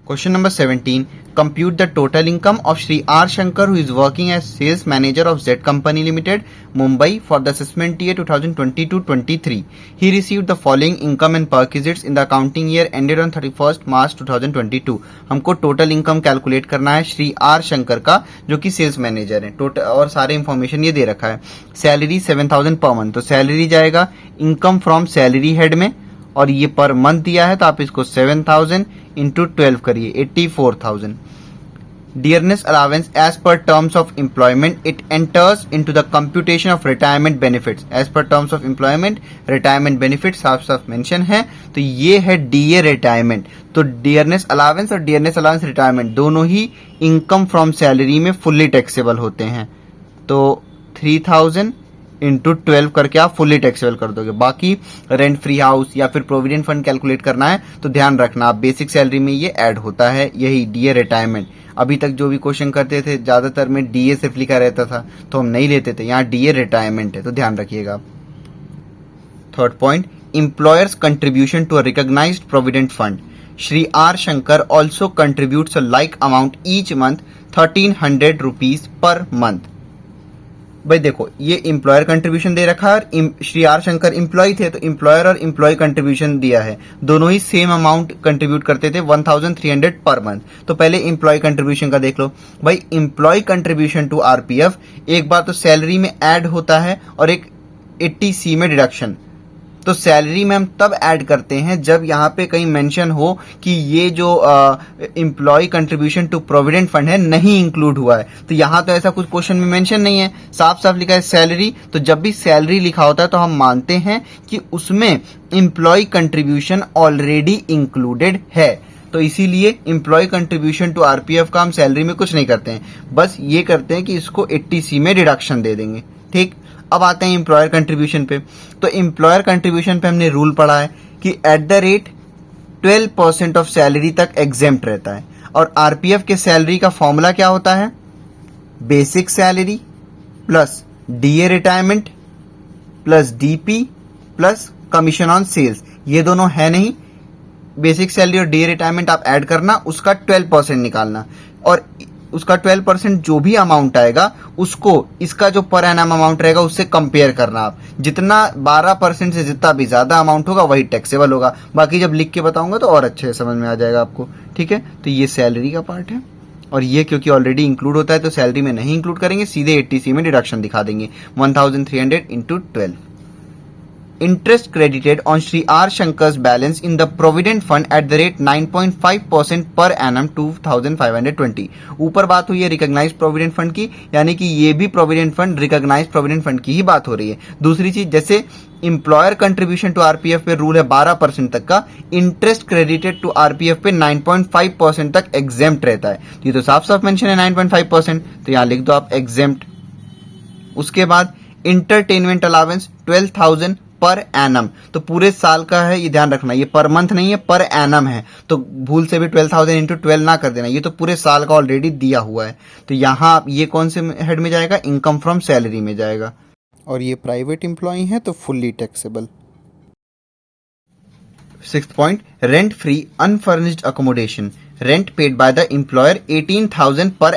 Question number 17. Compute the total income of Shri R. Shankar, who is working as sales manager of Z Company Limited, Mumbai, for the assessment year 2022-23. He received the following income and perquisites in the accounting year ended on 31st March 2022. हमको total income calculate करना है Shri R. Shankar का, जो कि sales manager है. Total और सारे information ये दे रखा है. सैलरी 7,000 पर मंथ, तो सैलरी जाएगा इनकम फ्रॉम सैलरी हेड में, और ये पर मंथ दिया है तो आप इसको 7,000 इंटू 12 करिए, 84,000. Dearness allowance as per terms of employment it enters into the computation of retirement benefits. As per terms of employment retirement benefit साफ साफ मेंशन है, तो ये है डीए रिटायरमेंट. तो डियरनेस अलावेंस और डियरनेस अलावेंस रिटायरमेंट दोनों ही इनकम फ्रॉम सैलरी में फुल्ली टैक्सेबल होते हैं. तो 3,000 इंटू 12 करके आप फुल्ली टैक्सेबल कर दोगे. बाकी रेंट फ्री हाउस या फिर प्रोविडेंट फंड कैलकुलेट करना है तो ध्यान रखना आप बेसिक सैलरी में ये ऐड होता है, यही डीए रिटायरमेंट. अभी तक जो भी क्वेश्चन करते थे ज्यादातर में डीए सिर्फ लिखा रहता था तो हम नहीं लेते थे, यहाँ डीए रिटायरमेंट है तो ध्यान रखिएगा. Third point, employer's contribution to a recognised provident fund. Shri R Shankar also contributes a like amount each month 1,300 rupees per month. भाई देखो, ये एम्प्लॉयर कंट्रीब्यूशन दे रखा है और श्री आर शंकर एम्प्लॉय थे तो एम्प्लॉयर और एम्प्लॉय कंट्रीब्यूशन दिया है, दोनों ही सेम अमाउंट कंट्रीब्यूट करते थे 1,300 पर मंथ. तो पहले एम्प्लॉय कंट्रीब्यूशन का देख लो. भाई एम्प्लॉय कंट्रीब्यूशन टू आरपीएफ एक बार तो सैलरी में ऐड होता है और एक 80C में डिडक्शन. तो सैलरी में हम तब ऐड करते हैं जब यहाँ पे कहीं मेंशन हो कि ये जो employee contribution to provident fund है नहीं इंक्लूड हुआ है. तो यहाँ तो ऐसा कुछ क्वेश्चन में मेंशन नहीं है, साफ साफ लिखा है सैलरी. तो जब भी सैलरी लिखा होता है तो हम मानते हैं कि उसमें एम्प्लॉय कंट्रीब्यूशन ऑलरेडी इंक्लूडेड है. तो इसीलिए एम्प्लॉय कंट्रीब्यूशन टू आरपीएफ का हम सैलरी में कुछ नहीं करते हैं, बस ये करते हैं कि इसको 80C में डिडक्शन दे देंगे. ठीक, अब आते हैं एम्प्लॉयर कंट्रीब्यूशन पे. तो एम्प्लॉयर कंट्रीब्यूशन पे हमने रूल पढ़ा है कि eight the rate 12% of salary तक एग्जेम्प्ट रहता है. और आरपीएफ के सैलरी का फॉर्मूला क्या होता है? Basic salary plus DA retirement plus DP plus commission on sales. ये दोनों है नहीं, बेसिक सैलरी और डीए रिटायरमेंट आप ऐड करना, उसका 12% निकालना, और उसका 12% जो भी अमाउंट आएगा उसको इसका जो पर एनम अमाउंट रहेगा उससे कंपेयर करना. आप जितना 12% से जितना भी ज्यादा अमाउंट होगा वही टैक्सेबल होगा. बाकी जब लिख के बताऊंगा तो और अच्छे से समझ में आ जाएगा आपको. ठीक है, तो ये सैलरी का पार्ट है, और ये क्योंकि ऑलरेडी इंक्लूड होता है तो सैलरी में नहीं इंक्लूड करेंगे, सीधे 80C में डिडक्शन दिखा देंगे. 1,300 into 12. Interest credited on Shri R. Shankar's balance in the Provident Fund at the rate 9.5% per annum 2,520. ऊपर बात हुई है रिकॉग्नाइज्ड प्रोविडेंट फंड की, यानी कि ये भी provident fund recognised provident fund की ही बात हो रही है. दूसरी चीज, जैसे एम्प्लॉयर कंट्रीब्यूशन टू आरपीएफ पे रूल है 12% तक का, इंटरेस्ट क्रेडिटेड टू आरपीएफ पे 9.5% तक एग्जेम्प्ट रहता है. ये तो साफ साफ मेंशन है 9.5%, तो यहाँ लिख दो आप एग्जेम्प्ट. उसके बाद इंटरटेनमेंट अलावेंस 12,000 पर एनम, तो पूरे साल का है, ये ध्यान रखना, ये पर मंथ नहीं है, पर एनम है. तो भूल से भी 12,000 इंटू 12 ना कर देना, ये तो पूरे साल का ऑलरेडी दिया हुआ है. तो यहाँ ये कौन से हेड में जाएगा? इनकम फ्रॉम सैलरी में जाएगा, और ये प्राइवेट एम्प्लॉय है तो fully taxable. 6th point, rent free unfurnished accommodation. Rent paid by the employer 18,000 per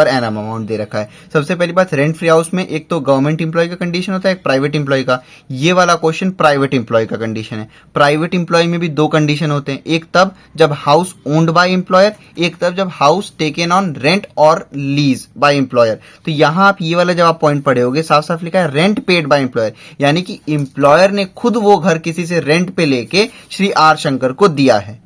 annum amount दे रखा है. सबसे पहली बात, रेंट फ्री हाउस में एक तो गवर्नमेंट एम्प्लॉय का कंडीशन होता है, एक प्राइवेट एम्प्लॉय का. ये वाला क्वेश्चन प्राइवेट एम्प्लॉय का कंडीशन है. प्राइवेट एम्प्लॉय में भी दो कंडीशन होते हैं, एक तब जब हाउस ओन्ड बाय एम्प्लॉयर, एक तब जब हाउस टेकन ऑन रेंट और लीज बाय एम्प्लॉयर. तो यहाँ आप ये वाला जब आप पॉइंट पढ़े होगे साफ साफ लिखा है रेंट पेड बाय एम्प्लॉयर, यानी कि एम्प्लॉयर ने खुद वो घर किसी से रेंट पे लेके श्री आर शंकर को दिया है.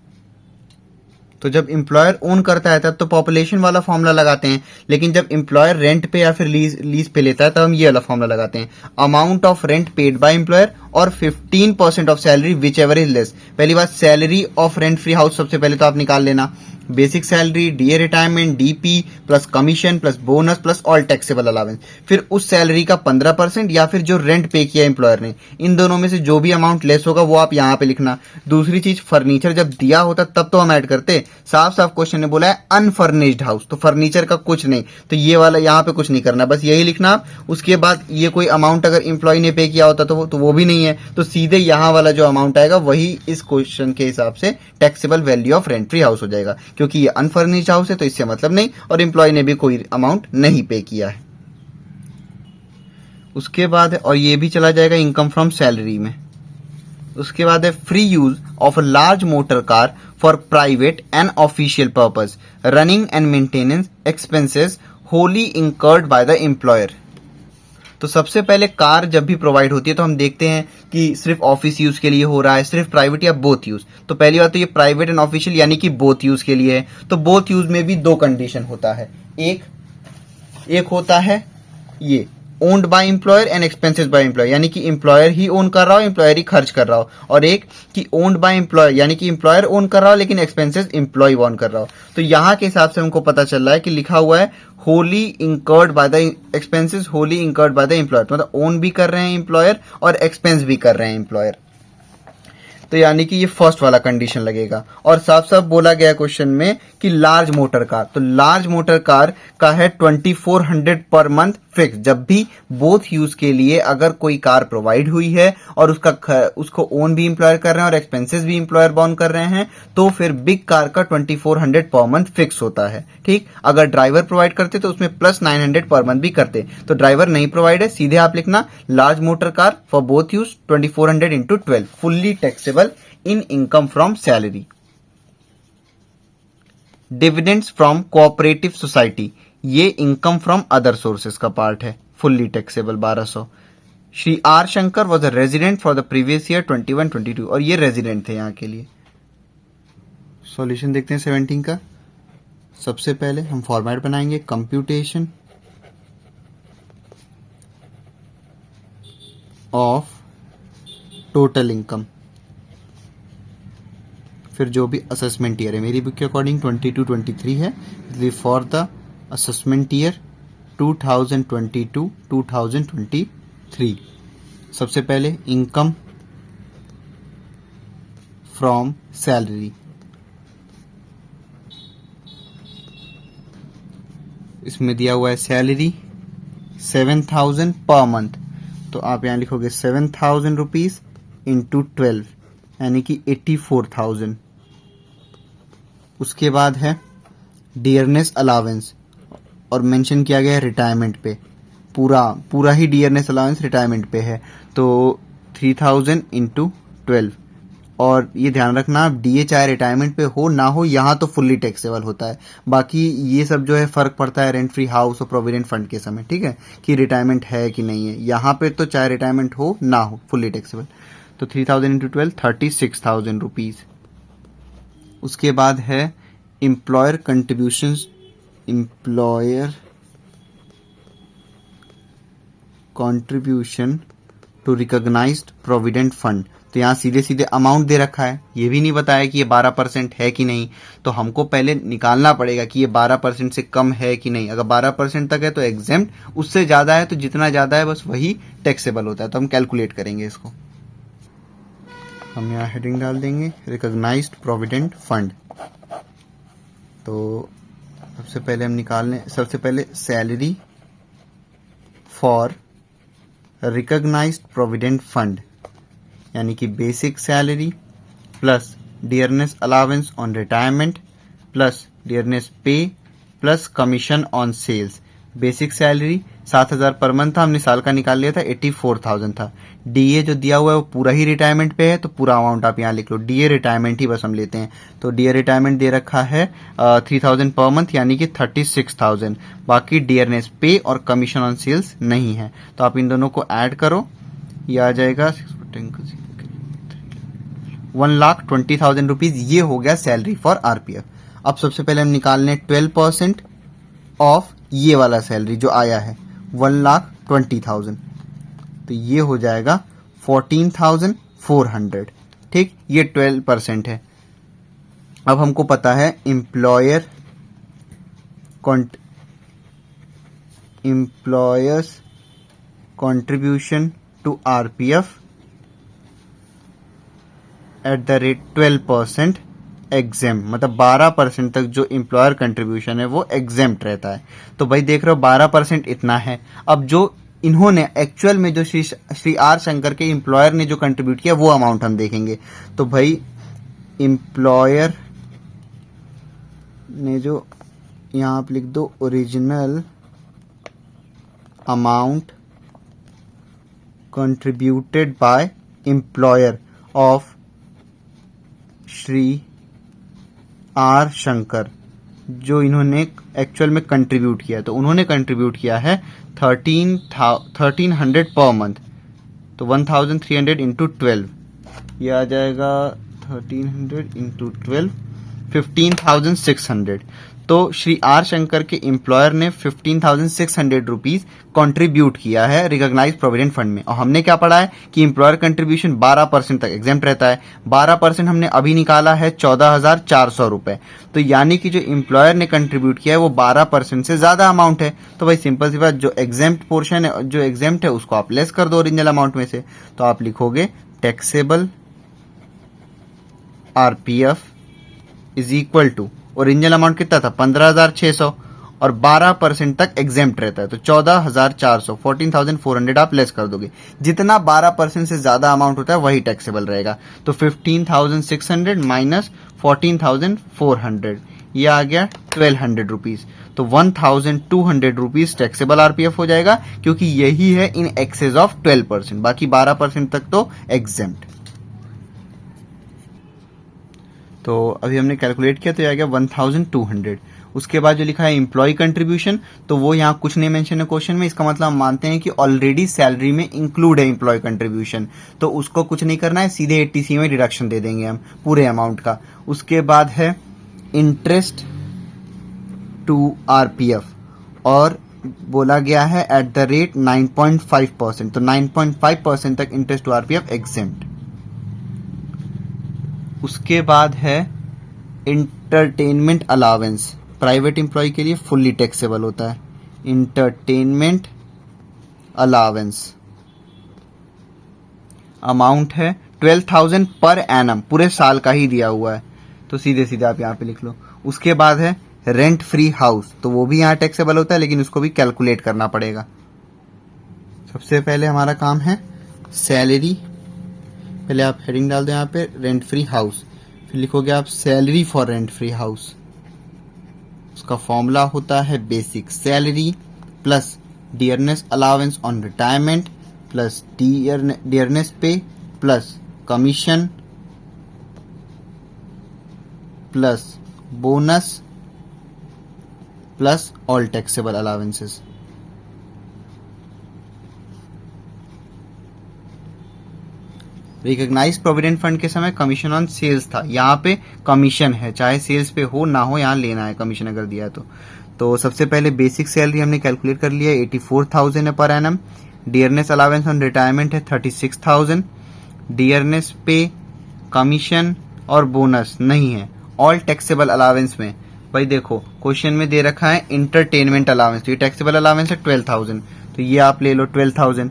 तो जब एम्प्लॉयर ओन करता है तब तो पॉपुलेशन वाला फॉर्मूला लगाते हैं, लेकिन जब एम्प्लॉयर रेंट पे या फिर लीज पे लेता है तब हम ये वाला फॉर्मूला लगाते हैं, amount of rent paid by employer और 15% of salary which ever is less. पहली बात, salary of rent free house सबसे पहले तो आप निकाल लेना. Basic salary, DA retirement, DP plus commission plus bonus plus all taxable allowance. फिर उस सैलरी का 15% या फिर जो रेंट पे किया एम्प्लॉयर ने, इन दोनों में से जो भी अमाउंट लेस होगा वो आप यहाँ पे लिखना. दूसरी चीज, फर्नीचर जब दिया होता तब तो हम ऐड करते, साफ साफ क्वेश्चन ने बोला है अनफर्निश्ड हाउस, तो फर्नीचर का कुछ नहीं, तो ये वाला यहाँ पे कुछ नहीं करना, बस यही लिखना आप. उसके बाद ये कोई अमाउंट अगर एम्प्लॉय ने पे किया होता तो वो भी नहीं है, तो सीधे यहाँ वाला जो अमाउंट आएगा वही इस क्वेश्चन के हिसाब से taxable value of rent free house हो जाएगा. क्योंकि ये अनफर्निश्ड हाउस है तो इससे मतलब नहीं, और एम्प्लॉय ने भी कोई अमाउंट नहीं पे किया है। उसके बाद है, और ये भी चला जाएगा इनकम फ्रॉम सैलरी में। उसके बाद है free use of a large motor car for private and official purpose, running and maintenance expenses Holi incurred by the employer. तो सबसे पहले कार जब भी प्रोवाइड होती है तो हम देखते हैं कि सिर्फ ऑफिस यूज के लिए हो रहा है, सिर्फ प्राइवेट या बोथ यूज। तो पहली बात तो ये प्राइवेट एंड ऑफिशियल यानी कि बोथ यूज के लिए है। तो बोथ यूज में भी दो कंडीशन होता है, एक होता है ये owned by employer and expenses by employer, यानी कि एम्प्लॉयर ही ओन कर रहा हो, एम्प्लॉयर ही खर्च कर रहा हो, और एक कि ओन्ड बाय एम्प्लॉयर यानी कि एम्प्लॉयर ओन कर रहा हो लेकिन एक्सपेंसेस एम्प्लॉय ओन कर रहा हो। तो यहाँ के हिसाब से हमको पता चल रहा है कि लिखा हुआ है Holi incurred by the expenses Holi incurred by the employer, मतलब ओन भी कर रहे हैं एम्प्लॉयर और एक्सपेंस भी कर रहे हैं एम्प्लॉयर। तो यानी कि ये फर्स्ट वाला कंडीशन लगेगा। और साफ साफ बोला गया क्वेश्चन में कि लार्ज मोटर कार, तो लार्ज मोटर कार का है 2400 पर मंथ फिक्स। जब भी बोथ यूज के लिए अगर कोई कार प्रोवाइड हुई है और उसको ओन भी एम्प्लॉयर कर रहे हैं और एक्सपेंसेस भी एम्प्लॉयर बॉर्न कर रहे हैं, तो फिर बिग कार का 2400 पर मंथ फिक्स होता है। ठीक, अगर ड्राइवर प्रोवाइड करते तो उसमें प्लस 900 पर मंथ भी करते। तो ड्राइवर नहीं प्रोवाइड है, सीधे आप लिखना large motor car for both use 2400 into 12 fully taxable in income from salary. Dividends from cooperative society, ये इनकम फ्रॉम अदर सोर्सेस का पार्ट है, fully taxable 1200। Shri R Shankar was a resident for the previous year 21-22, और ये resident थे यहाँ के लिए। Solution देखते हैं 17 का। सबसे पहले हम फॉर्मेट बनाएंगे कंप्यूटेशन ऑफ टोटल इनकम, फिर जो भी असेसमेंट ईयर है, मेरी बुक के अकॉर्डिंग 22-23 है, इसलिए फॉर द असेसमेंट ईयर 2022-2023। सबसे पहले इनकम फ्रॉम सैलरी, इसमें दिया हुआ है सैलरी 7000 पर मंथ, तो आप यहाँ लिखोगे 7000 रुपीज इंटू 12 यानी कि 84,000। उसके बाद है डियरनेस अलावेंस, और मेंशन किया गया है रिटायरमेंट पे, पूरा ही डियरनेस अलावेंस रिटायरमेंट पे है, तो 3000 इंटू 12। और ये ध्यान रखना, डीए चाहे रिटायरमेंट पे हो ना हो, यहाँ तो फुल्ली टैक्सेबल होता है। बाकी ये सब जो है फर्क पड़ता है रेंट फ्री हाउस और प्रोविडेंट फंड के समय, ठीक है, कि रिटायरमेंट है कि नहीं है। यहाँ पे तो चाहे रिटायरमेंट हो ना हो, फुल्ली टैक्सेबल। तो 3000 इंटू 12 36,000 रुपीज। उसके बाद है employer contribution, employer contribution to recognised provident fund, तो यहाँ सीधे सीधे अमाउंट दे रखा है, ये भी नहीं बताया कि ये 12% है कि नहीं। तो हमको पहले निकालना पड़ेगा कि ये 12% से कम है कि नहीं। अगर 12% तक है तो एग्जेम्प्ट, उससे ज़्यादा है तो जितना ज़्यादा है बस वही टैक्सेबल होता है। तो हम कैलकुलेट करेंगे इसको, हम यहाँ हेडिंग डाल देंगे रिकॉग्नाइज्ड प्रोविडेंट फंड। तो सबसे पहले हम निकालने, सबसे पहले salary for recognised provident fund यानी कि basic salary plus dearness allowance on retirement plus dearness pay plus commission on sales. Basic salary 7,000 per month था, हमने साल का निकाल लिया था, 84,000 था। डीए जो दिया हुआ है वो पूरा ही रिटायरमेंट पे है, तो पूरा अमाउंट आप यहाँ लिख लो, डीए रिटायरमेंट ही बस हम लेते हैं। तो डीए रिटायरमेंट दे रखा है 3,000 पर मंथ यानी कि 36,000। बाकी डियरनेस पे और कमीशन ऑन सेल्स नहीं है, तो आप इन दोनों को ऐड करो, ये आ जाएगा 1,20,000 रुपीज। ये हो गया सैलरी फॉर आरपीएफ। अब सबसे पहले हम निकालने 12% ऑफ ये वाला सैलरी जो आया है 1,20,000, तो ये हो जाएगा 14,400। ठीक, ये 12% है। अब हमको पता है employer's contribution to RPF at the rate 12% exempt, मतलब 12% तक जो एम्प्लॉयर कंट्रीब्यूशन है वो एग्जेम्प्ट रहता है। तो भाई देख रहे हो 12% इतना है। अब जो इन्होंने एक्चुअल में जो श्री आर शंकर के एम्प्लॉयर ने जो कंट्रीब्यूट किया वो अमाउंट हम देखेंगे। तो भाई एम्प्लॉयर ने जो यहाँ आप लिख दो original amount contributed by employer of Shri R Shankar, जो इन्होंने एक्चुअल में कंट्रीब्यूट किया, तो उन्होंने कंट्रीब्यूट किया है 1300 पर मंथ, तो 1300 इंटू 12, ये आ जाएगा 1300 इंटू 12 15,600। तो श्री आर शंकर के एम्प्लॉयर ने 15,600 रुपीज कॉन्ट्रीब्यूट किया है रिकॉग्नाइज प्रोविडेंट फंड में। और हमने क्या पढ़ा है कि एम्प्लॉयर कंट्रीब्यूशन 12% तक एग्जेम्प्ट रहता है। 12% हमने अभी निकाला है 14,400 रुपए। तो यानी कि जो एम्प्लॉयर ने कंट्रीब्यूट किया है वो 12% से ज्यादा अमाउंट है। तो भाई सिंपल सी बात, जो एग्जेम्प्ट पोर्शन है, जो एग्जेम्प्ट है उसको आप लेस कर दो ओरिजिनल अमाउंट में से। तो आप लिखोगे taxable RPF is equal to original amount कितना था 15,600 और 12% तक एग्जेम्प्ट रहता है, तो 14,400 14,400 आप लेस कर दोगे। जितना 12% से ज्यादा अमाउंट होता है वही टैक्सेबल रहेगा। तो 15,600 माइनस 14,400, ये आ गया 1,200 रुपीज। तो 1,200 रुपीज टैक्सेबल आरपीएफ हो जाएगा, क्योंकि यही है इन एक्सेस ऑफ 12%, बाकी 12% तक तो एग्जेम्प्ट। तो अभी हमने कैलकुलेट किया तो ये आ गया 1,200। उसके बाद जो लिखा है एम्प्लॉय कंट्रीब्यूशन, तो वो यहाँ कुछ नहीं मेंशन है क्वेश्चन में। इसका मतलब हम मानते हैं कि ऑलरेडी सैलरी में इंक्लूड है एम्प्लॉय कंट्रीब्यूशन, तो उसको कुछ नहीं करना है, सीधे एटीसी में डिडक्शन दे देंगे हम पूरे अमाउंट का। उसके बाद है इंटरेस्ट टू आरपीएफ, और बोला गया है एट द रेट 9.5%, तो 9.5% तक इंटरेस्ट टू आरपीएफ एग्जेम्प्ट। उसके बाद है इंटरटेनमेंट अलावेंस, प्राइवेट एम्प्लॉय के लिए फुल्ली टैक्सेबल होता है। इंटरटेनमेंट अलावेंस अमाउंट है 12,000 पर एनम, पूरे साल का ही दिया हुआ है, तो सीधे सीधे आप यहाँ पे लिख लो। उसके बाद है रेंट फ्री हाउस, तो वो भी यहाँ टैक्सेबल होता है, लेकिन उसको भी कैलकुलेट करना पड़ेगा। सबसे पहले हमारा काम है सैलरी, पहले आप हेडिंग डाल दो यहाँ पे रेंट फ्री हाउस, फिर लिखोगे आप salary for rent free house. उसका फॉर्मूला होता है basic salary plus dearness allowance on retirement plus dearness pay plus commission plus bonus plus all taxable allowances. Recognised provident fund के समय कमीशन ऑन सेल्स था, यहाँ पे कमीशन है, चाहे सेल्स पे हो ना हो, यहाँ लेना है कमीशन अगर दिया तो सबसे पहले बेसिक सैलरी हमने कैलकुलेट कर लिया 84,000 है per annum. Dearness allowance on retirement है 36,000। डियरनेस पे कमीशन और बोनस नहीं है। ऑल टैक्सेबल अलावेंस में भाई देखो क्वेश्चन में दे रखा है इंटरटेनमेंट अलावेंस, तो ये टैक्सेबल अलावेंस है 12,000, तो ये आप ले लो 12,000।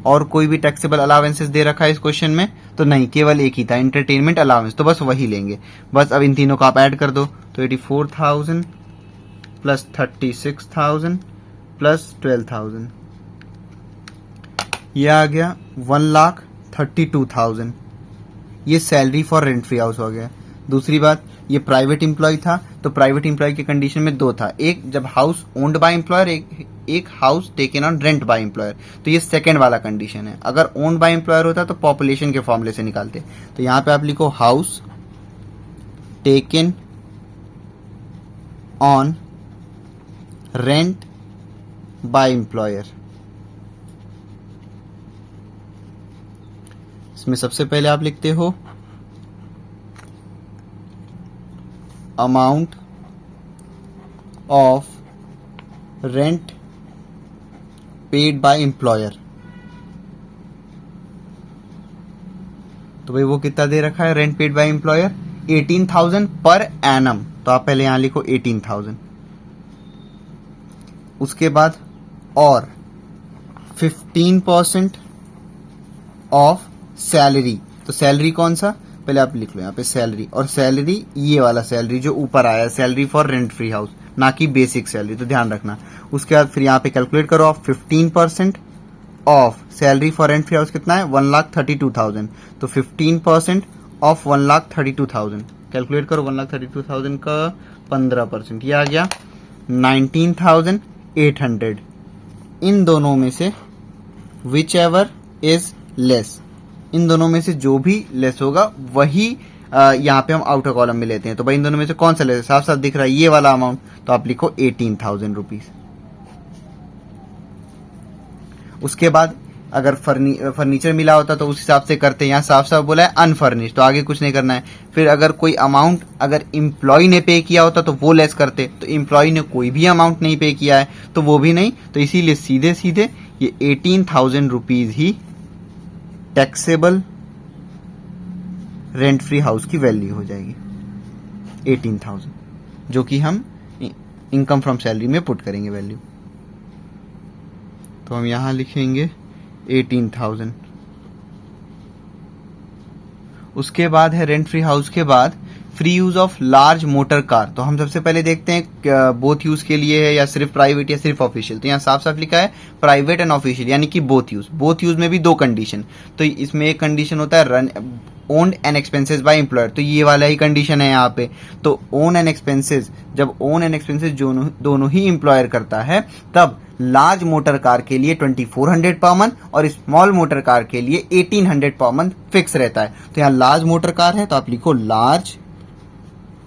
और कोई भी टैक्सेबल अलावेंसेस दे रखा है इस क्वेश्चन में तो नहीं, केवल एक ही था इंटरटेनमेंट अलावेंस, तो बस वही लेंगे। बस अब इन तीनों को आप ऐड कर दो, तो 84,000 प्लस 36,000 प्लस 12,000, ये आ गया 1,32,000। ये salary for rent free house हो गया। दूसरी बात, ये प्राइवेट एम्प्लॉय था, तो प्राइवेट एम्प्लॉय की कंडीशन में दो था, एक जब हाउस ओन्ड बाय एम्प्लॉयर, एक house taken on rent by employer, तो ये सेकंड वाला कंडीशन है। अगर ओन्ड बाय एम्प्लॉयर होता तो पॉपुलेशन के फॉर्मूले से निकालते, तो यहां पे आप लिखो house taken on rent by employer. इसमें सबसे पहले आप लिखते हो amount of rent paid by employer, तो भाई वो कितना दे रखा है rent paid by employer 18,000 per annum, तो आप पहले यहां लिखो 18,000। उसके बाद और 15% ऑफ सैलरी, तो सैलरी कौन सा, पहले आप लिख लो यहाँ पे सैलरी, और सैलरी ये वाला सैलरी जो ऊपर आया salary for rent free house, ना कि बेसिक सैलरी, तो ध्यान रखना। उसके बाद फिर यहाँ पे कैलकुलेट करो आप 15% of salary for rent free house कितना है 1,32,000, तो 15% ऑफ 1,32,000 कैलकुलेट करो। 1,32,000 का 15%, ये आ गया 19,800। इन दोनों में से विच एवर इज लेस, इन दोनों में से जो भी लेस होगा वही यहाँ पे हम आउटर कॉलम में लेते हैं। तो भाई इन दोनों में से कौन सा लेस है, साफ साफ दिख रहा है ये वाला अमाउंट, तो आप लिखो 18,000 रुपीज। उसके बाद अगर फर्नीचर मिला होता तो उस हिसाब से करते हैं, यहाँ साफ साफ बोला है अनफर्निश, तो आगे कुछ नहीं करना है। फिर अगर कोई अमाउंट अगर इम्प्लॉय ने पे किया होता तो वो लेस करते, तो इम्प्लॉय ने कोई भी अमाउंट नहीं पे किया है तो वो भी नहीं, तो इसीलिए सीधे सीधे ये 18,000 रुपीज ही टैक्सेबल रेंट फ्री हाउस की वैल्यू हो जाएगी, 18,000, जो कि हम इनकम फ्रॉम सैलरी में पुट करेंगे वैल्यू। तो हम यहां लिखेंगे 18,000। उसके बाद है रेंट फ्री हाउस के बाद free use of large motor car. तो हम सबसे पहले देखते हैं बोथ यूज के लिए है या सिर्फ प्राइवेट या सिर्फ ऑफिशियल। तो यहाँ साफ साफ लिखा है प्राइवेट एंड ऑफिशियल, यानी कि बोथ यूज। बोथ यूज में भी दो कंडीशन, तो इसमें एक कंडीशन होता है run owned and expenses by employer, तो ये वाला ही कंडीशन है यहाँ पे। तो ओन एंड एक्सपेंसेस, जब ओन एंड एक्सपेंसेस दोनों ही एम्प्लॉयर करता है तब लार्ज मोटर कार के लिए 2400 पर मंथ और स्मॉल मोटर कार के लिए 1800 पर मंथ फिक्स रहता है। तो यहाँ लार्ज मोटर कार है तो आप लिखो large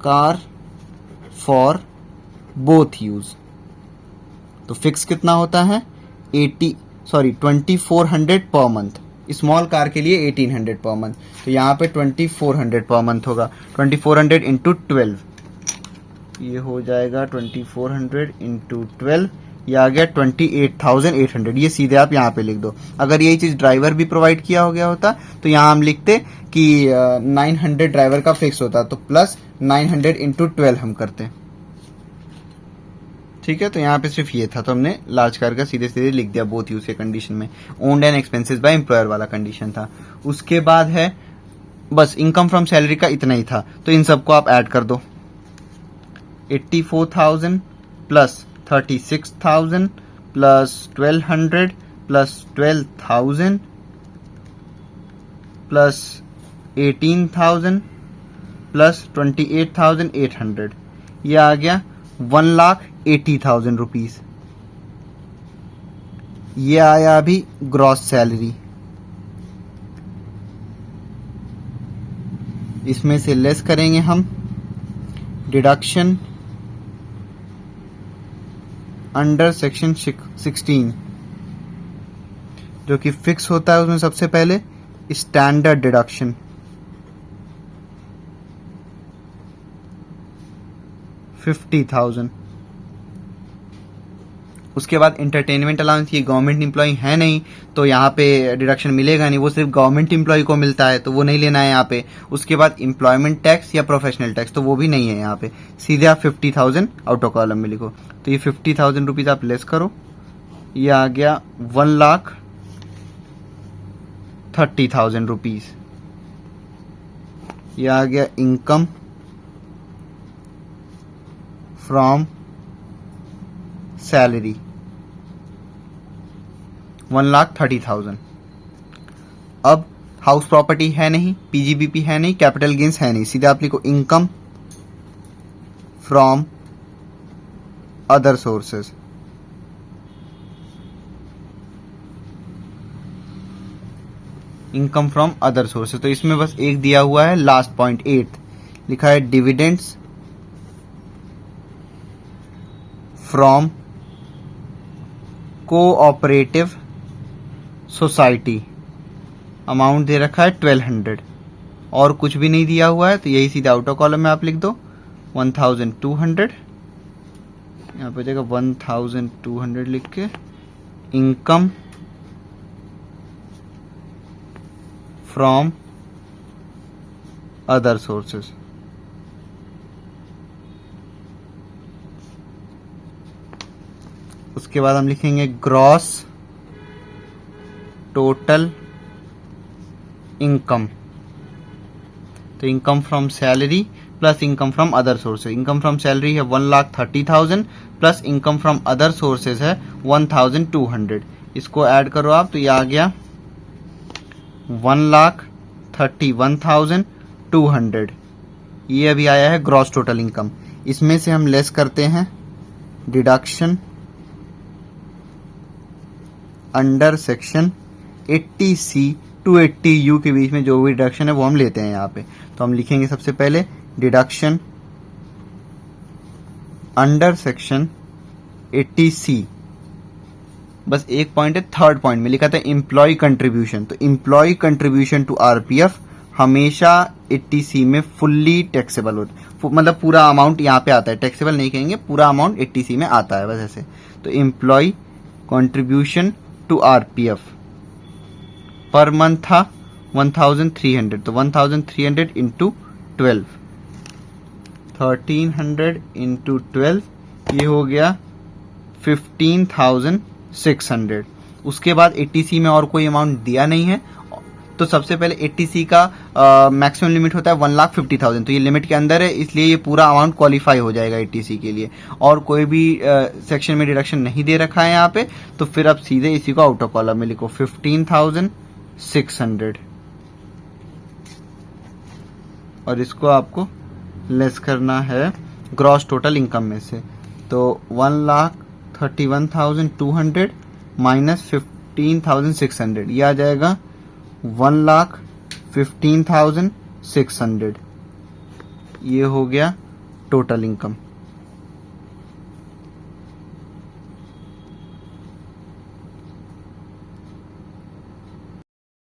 car for both use. तो फिक्स कितना होता है 2400 पर मंथ, स्मॉल कार के लिए 1800 पर मंथ, तो यहाँ पे 2400 पर मंथ होगा। 2400 इंटू 12, ये हो जाएगा 2400 इंटू 12, ये आ गया 28,800। ये सीधे आप यहाँ पे लिख दो। अगर यही चीज ड्राइवर भी प्रोवाइड किया हो गया होता तो यहाँ हम लिखते कि 900 ड्राइवर का फिक्स होता, तो प्लस 900 इंटू 12 हम करते। ठीक है, तो यहाँ पे सिर्फ ये था, तो हमने लार्ज कार का सीधे सीधे लिख दिया बोथ यूज के कंडीशन में। Owned and expenses by employer वाला कंडीशन था। उसके बाद है बस इनकम फ्रॉम सैलरी का इतना ही था, तो इन सबको आप ऐड कर दो। 84,000 plus 36,000 plus 1200 plus 12,000 plus 18,000 plus 28,800, ये आ गया 1,80,000 रुपीज। ये आया अभी ग्रॉस सैलरी। इसमें से लेस करेंगे हम डिडक्शन अंडर सेक्शन 16, जो कि फिक्स होता है। उसमें सबसे पहले स्टैंडर्ड डिडक्शन 50,000। उसके बाद एंटरटेनमेंट अलाउंस, ये गवर्नमेंट एम्प्लॉय है नहीं तो यहाँ पे डिडक्शन मिलेगा नहीं, वो सिर्फ गवर्नमेंट एम्प्लॉय को मिलता है तो वो नहीं लेना है यहाँ पे। उसके बाद एम्प्लॉयमेंट टैक्स या प्रोफेशनल टैक्स, तो वो भी नहीं है यहाँ पे। सीधे आप 50,000 आउट ऑफ कॉलम में लिखो। तो ये 50,000 रुपीज आप लेस करो, ये आ गया 1,30,000 रुपीज। ये आ गया इनकम फ्रॉम सैलरी 1,30,000। अब हाउस प्रॉपर्टी है नहीं, पीजीबीपी है नहीं, कैपिटल गेन्स है नहीं, सीधे आप लिखो income from other sources. Income from other sources, तो इसमें बस एक दिया हुआ है लास्ट पॉइंट 8, लिखा है dividends from cooperative society, amount दे रखा है 1200 और कुछ भी नहीं दिया हुआ है, तो यही सीधा आउट ऑफ कॉलम में आप लिख दो 1,200। यहाँ पे देखो 1,200 लिख के इनकम फ्रॉम अदर सोर्सेस। उसके बाद हम लिखेंगे ग्रॉस टोटल इनकम, तो income from salary plus income from other sources. Income from salary है 1,30,000 plus income from other sources है 1,200। इसको ऐड करो आप, तो ये आ गया 1,31,200। ये अभी आया है ग्रॉस टोटल इनकम। इसमें से हम लेस करते हैं deduction under section 80C to 80U के बीच में जो भी डिडक्शन है वो हम लेते हैं यहाँ पे। तो हम लिखेंगे सबसे पहले डिडक्शन अंडर सेक्शन 80C। बस एक पॉइंट है, थर्ड पॉइंट में लिखा था एम्प्लॉय कंट्रीब्यूशन। तो एम्प्लॉय कंट्रीब्यूशन टू आरपीएफ हमेशा 80C में फुल्ली टैक्सेबल होता है, मतलब पूरा अमाउंट यहाँ पे आता है, टैक्सेबल नहीं कहेंगे, पूरा अमाउंट 80C में आता है बस ऐसे। तो employ contribution to RPF per month था 1300, तो 1300 इंटू 12, 1300 इंटू 12 ये हो गया 15,600। उसके बाद 80C में और कोई अमाउंट दिया नहीं है, तो सबसे पहले 80C का मैक्सिमम लिमिट होता है 1,50,000, तो ये लिमिट के अंदर है, इसलिए ये पूरा अमाउंट क्वालिफाई हो जाएगा 80C के लिए। और कोई भी सेक्शन में डिडक्शन नहीं दे रखा है यहाँ पे, तो फिर अब सीधे इसी को आउटर कॉलम में लिखो 15,600 और इसको आपको लेस करना है ग्रॉस टोटल इनकम में से। तो 1,31,200 माइनस 15,600 ये आ जाएगा 1,15,600। ये हो गया टोटल इनकम।